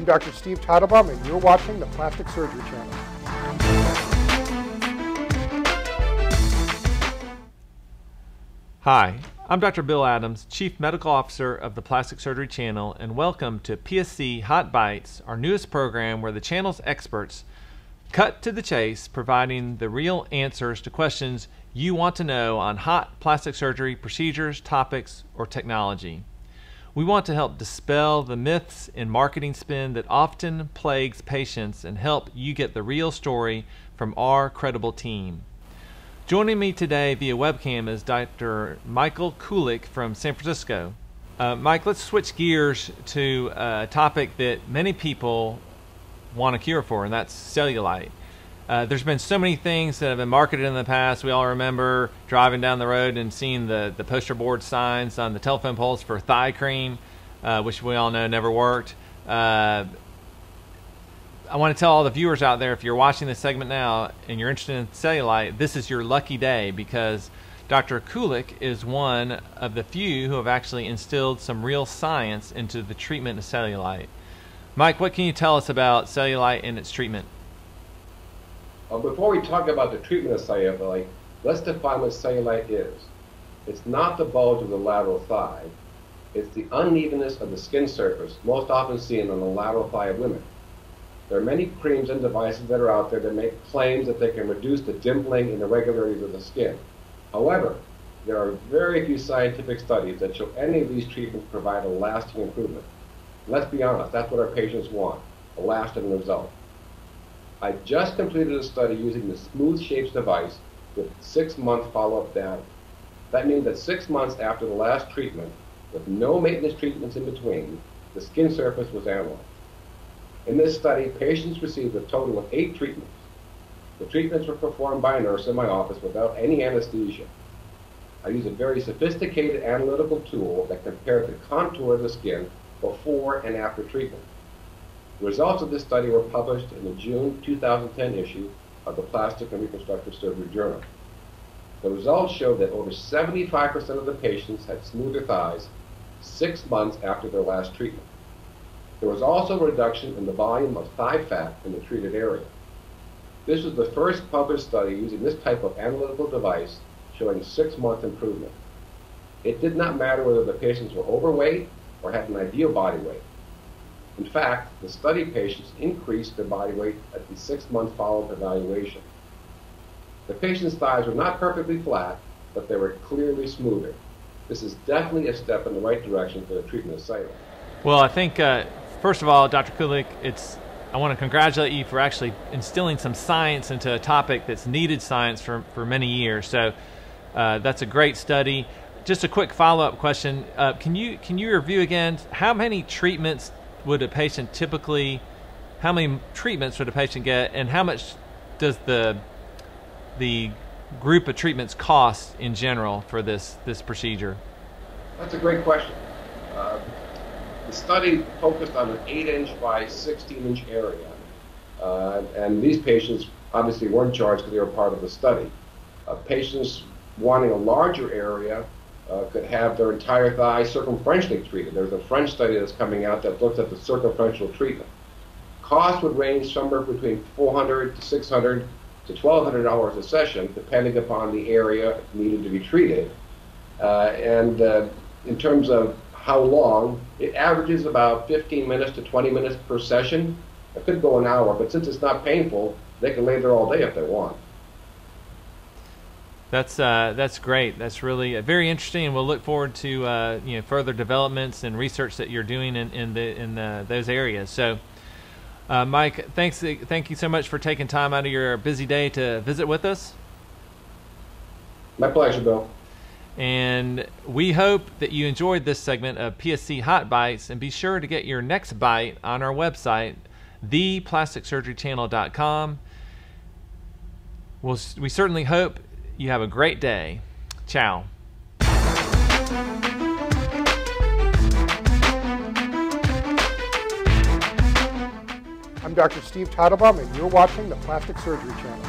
Dr. Steve Teitelbaum, and you're watching the Plastic Surgery Channel. Hi, I'm Dr. Bill Adams, Chief Medical Officer of the Plastic Surgery Channel, and welcome to PSC Hot Bites, our newest program where the channel's experts cut to the chase, providing the real answers to questions you want to know on hot plastic surgery procedures, topics, or technology. We want to help dispel the myths and marketing spin that often plagues patients and help you get the real story from our credible team. Joining me today via webcam is Dr. Michael Kulik from San Francisco. Mike, let's switch gears to a topic that many people want a cure for, and that's cellulite. There's been so many things that have been marketed in the past. We all remember driving down the road and seeing the poster board signs on the telephone poles for thigh cream, which we all know never worked. I want to tell all the viewers out there, if you're watching this segment now and you're interested in cellulite, this is your lucky day, because Dr. Kulik is one of the few who have actually instilled some real science into the treatment of cellulite. Mike, what can you tell us about cellulite and its treatment? Before we talk about the treatment of cellulite, let's define what cellulite is. It's not the bulge of the lateral thigh. It's the unevenness of the skin surface, most often seen on the lateral thigh of women. There are many creams and devices that are out there that make claims that they can reduce the dimpling and irregularities of the skin. However, there are very few scientific studies that show any of these treatments provide a lasting improvement. Let's be honest, that's what our patients want, a lasting result. I just completed a study using the Smooth Shapes device with 6-month follow-up data. That means that 6 months after the last treatment, with no maintenance treatments in between, the skin surface was analyzed. In this study, patients received a total of 8 treatments. The treatments were performed by a nurse in my office without any anesthesia. I used a very sophisticated analytical tool that compared the contour of the skin before and after treatment. The results of this study were published in the June 2010 issue of the Plastic and Reconstructive Surgery Journal. The results showed that over 75% of the patients had smoother thighs 6 months after their last treatment. There was also a reduction in the volume of thigh fat in the treated area. This was the first published study using this type of analytical device showing 6-month improvement. It did not matter whether the patients were overweight or had an ideal body weight. In fact, the study patients increased their body weight at the 6-month follow-up evaluation. The patients' thighs were not perfectly flat, but they were clearly smoother. This is definitely a step in the right direction for the treatment of cellulite. Well, I think, first of all, Dr. Kulik, I want to congratulate you for actually instilling some science into a topic that's needed science for many years. So that's a great study. Just a quick follow-up question. Can you review again how many treatments would a patient how many treatments would a patient get, and how much does the group of treatments cost in general for this procedure? That's a great question. The study focused on an 8-inch by 16-inch area, and these patients obviously weren't charged because they were part of the study. Patients wanting a larger area could have their entire thigh circumferentially treated. There's a French study that's coming out that looks at the circumferential treatment. Cost would range somewhere between $400 to $600 to $1,200 a session, depending upon the area needed to be treated. In terms of how long, it averages about 15 minutes to 20 minutes per session. It could go an hour, but since it's not painful, they can lay there all day if they want. That's great. That's really very interesting, and we'll look forward to further developments and research that you're doing in those areas. So, Mike, thank you so much for taking time out of your busy day to visit with us. My pleasure, Bill. And we hope that you enjoyed this segment of PSC Hot Bites, and be sure to get your next bite on our website, theplasticsurgerychannel.com. We certainly hope you have a great day. Ciao. I'm Dr. Steve Teitelbaum, and you're watching the Plastic Surgery Channel.